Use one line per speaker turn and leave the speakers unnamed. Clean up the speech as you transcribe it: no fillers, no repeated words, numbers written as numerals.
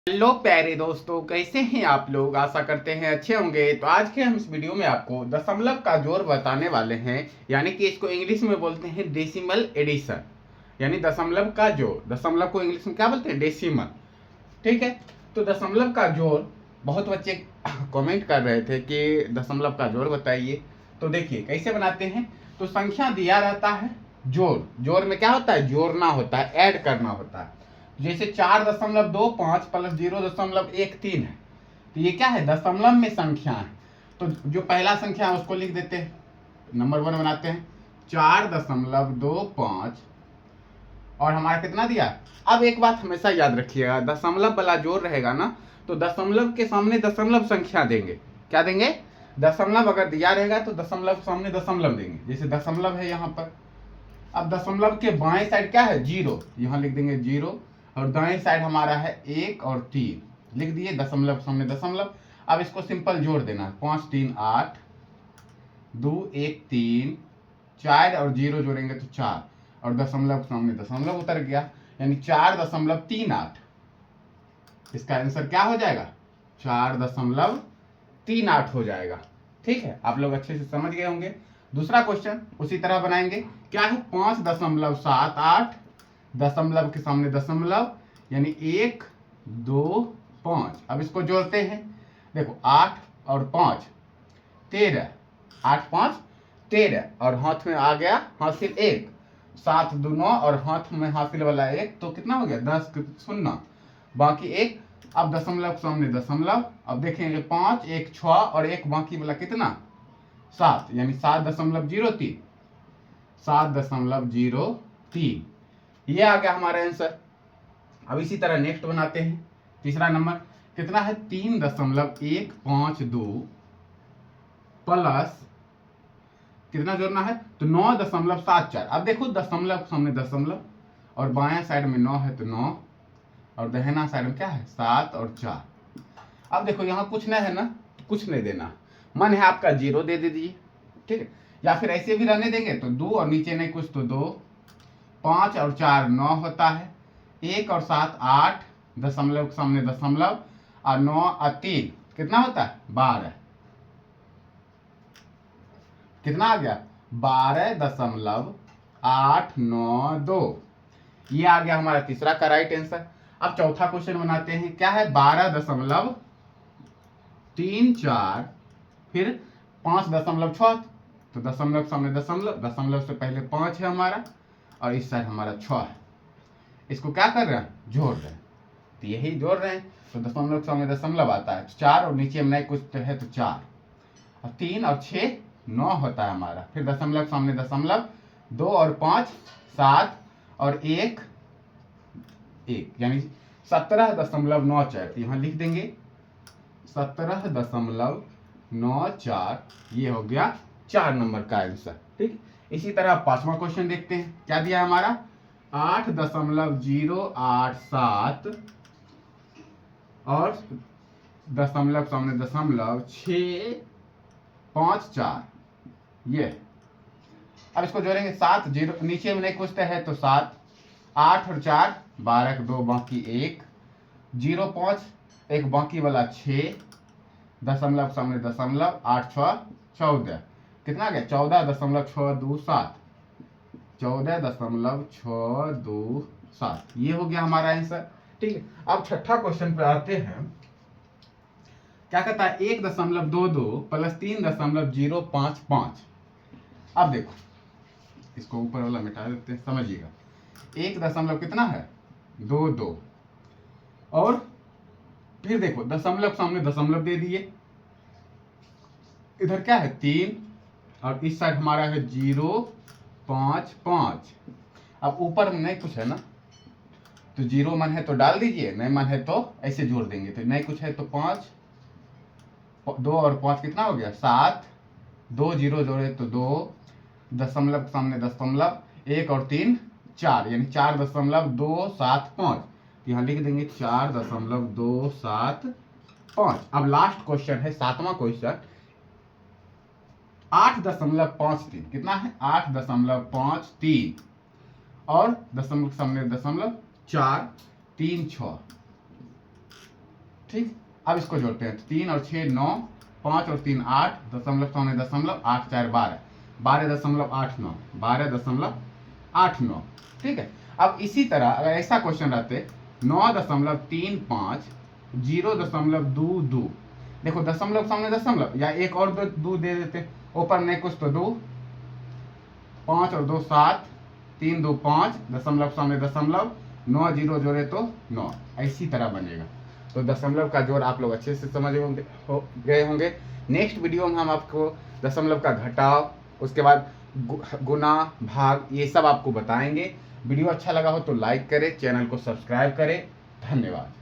Hello प्यारे दोस्तों, कैसे हैं आप लोग। आशा करते हैं अच्छे होंगे। तो आज के हम इस वीडियो में आपको दशमलव का जोड़ बताने वाले हैं, यानी कि इसको इंग्लिश में बोलते हैं डेसिमल एडिशन, यानी दशमलव का जोड़। दशमलव को इंग्लिश में क्या बोलते हैं? डेसिमल। ठीक है। तो दशमलव का जोड़, बहुत बच्चे कमेंट कर रहे थे कि दशमलव का जोड़ बताइए। तो देखिए कैसे बनाते हैं। तो संख्या दिया रहता है, जोड़। जोड़ में क्या होता है? जोड़ना होता है, ऐड करना होता है। जैसे 4.25 प्लस 0.13 है, तो ये क्या है? दशमलव में संख्या है। तो जो पहला संख्या है उसको लिख देते हैं, नंबर 1 बनाते हैं। 4.25 और हमारा कितना दिया। अब एक बात हमेशा याद रखिएगा, दशमलव वाला जोड़ रहेगा ना, तो दशमलव के सामने दशमलव संख्या देंगे। क्या देंगे? दशमलव अगर दिया रहेगा तो दशमलव के सामने दशमलव देंगे। जैसे दशमलव है यहाँ पर, अब दशमलव के बाएं साइड क्या है? 0, यहाँ लिख देंगे 0। और दाएं साइड हमारा है 1 और 3, लिख दिए दशमलव के सामने दशमलव। अब इसको सिंपल जोड़ देना है। 5 3 8, 2 1 3, 4 और 0 जोड़ेंगे तो 4, और दशमलव के सामने दशमलव उतर गया, यानी 4.38। इसका आंसर क्या हो जाएगा? 4.38 हो जाएगा। ठीक है, आप लोग अच्छे से समझ गए होंगे। दूसरा क्वेश्चन उसी तरह बनाएंगे। क्या है? 5.78, दशमलव के सामने दशमलव, यानी 1 2 5। अब इसको जोड़ते हैं। देखो 8 और 5 13, 8 5 13, और हाथ में आ गया हासिल 1, 7 2 9, और हाथ में हासिल वाला 1, तो कितना हो गया? 10 शून्य, बाकी 1। अब दशमलव के सामने दशमलव। अब देखेंगे 5 1 6 और 1 बाकी वाला कितना? 7, यानी 7.03, 7.03। ये आ गया हमारा आंसर। अब इसी तरह नेक्स्ट बनाते हैं। तीसरा नंबर कितना है? 3.152 प्लस कितना जोड़ना है? तो 9.74। अब देखो दशमलव के सामने दशमलव, और बाएं साइड में 9 है तो 9, और दाहिना साइड में क्या है? 7 और 4। अब देखो यहाँ कुछ नहीं है ना, कुछ नहीं देना। मन है आपका 0 दे दीजिए, ठीक है। या फिर ऐसे भी रहने देंगे तो 2 और नीचे नहीं कुछ तो 2, 5 और 4 9 होता है, 1 और 7 8, दशमलव के सामने दशमलव, और 9 और 3 कितना होता है? 12। कितना आ गया? 12.892। ये आ गया हमारा तीसरा का राइट आंसर। अब चौथा क्वेश्चन बनाते हैं। क्या है? 12.34, फिर 5.6, तो दशमलव के सामने दशमलव, दशमलव से पहले 5 है हमारा, और इस साइड हमारा 6 है। इसको क्या कर रहे हैं? जोड़ रहे हैं। तो यही जोड़ रहे हैं, तो दशमलव के सामने दशमलव आता है 4, और नीचे में नहीं कुछ तो है तो 4, और 3 और 6 9 होता है हमारा। फिर दशमलव के सामने दशमलव, 2 और 5 7, और 1 1, यानी 17.94। तो यहाँ लिख देंगे 17.94। ये हो गया 4 नंबर का आंसर। ठीक। इसी तरह पांचवा क्वेश्चन देखते हैं। क्या दिया है हमारा? 8.087 और दशमलव सामने दशमलव 654। ये अब इसको जोड़ेंगे 7 0, नीचे में नहीं कुछ है तो 7, 8 और 4 12, 2 बाकी 1, 0 5 1 बाकी वाला 6, दशमलव सामने दशमलव, 8 6 14, कितना गया? 14.627, 14.627। ये हो गया हमारा आंसर। ठीक है। अब छठा क्वेश्चन पे आते हैं। क्या कहता है? 1.22 प्लस 3.055। अब देखो इसको ऊपर वाला मिटा देते हैं, समझिएगा। 1 दशमलव कितना है? 2 2, और फिर देखो दशमलव सामने दशमलव दे दिए, इधर क्या है? 3, और इस साइड हमारा है 0 5 5। अब ऊपर में नहीं कुछ है ना, तो 0 मन है तो डाल दीजिए, नहीं मन है तो ऐसे जोड़ देंगे। तो नहीं कुछ है तो 5, 2 और 5 कितना हो गया? 7, 2 0 जोड़े तो 2, दशमलव के सामने दशमलव, 1 और 3 4, यानी 4.275। यहाँ लिख देंगे 4.275। अब लास्ट क्वेश्चन है, सातवां क्वेश्चन। 8.53 कितना है? 8.53, और दशमलव के सामने दशमलव 4 3 6। ठीक, अब इसको जोड़ते हैं। 3 और 6 9, 5 और 3 8, दशमलव 8 4 12, 12.89, 12.89। ठीक है, अब इसी तरह अगर ऐसा क्वेश्चन रहते 9.35, 0.22, देखो दशमलव सामने दशमलव या एक और दो दे देते, ऊपर नहीं कुछ तो 2, 5 और 2 7, 3 2 5, दशमलव सामने दशमलव, 9 0 जोड़े तो 9, इसी तरह बनेगा। तो दशमलव का जोड़ आप लोग अच्छे से समझ गए होंगे। नेक्स्ट वीडियो में हम आपको दशमलव का घटाव, उसके बाद गुना भाग, ये सब आपको बताएंगे। वीडियो अच्छा लगा हो तो लाइक करें, चैनल को सब्सक्राइब करें। धन्यवाद।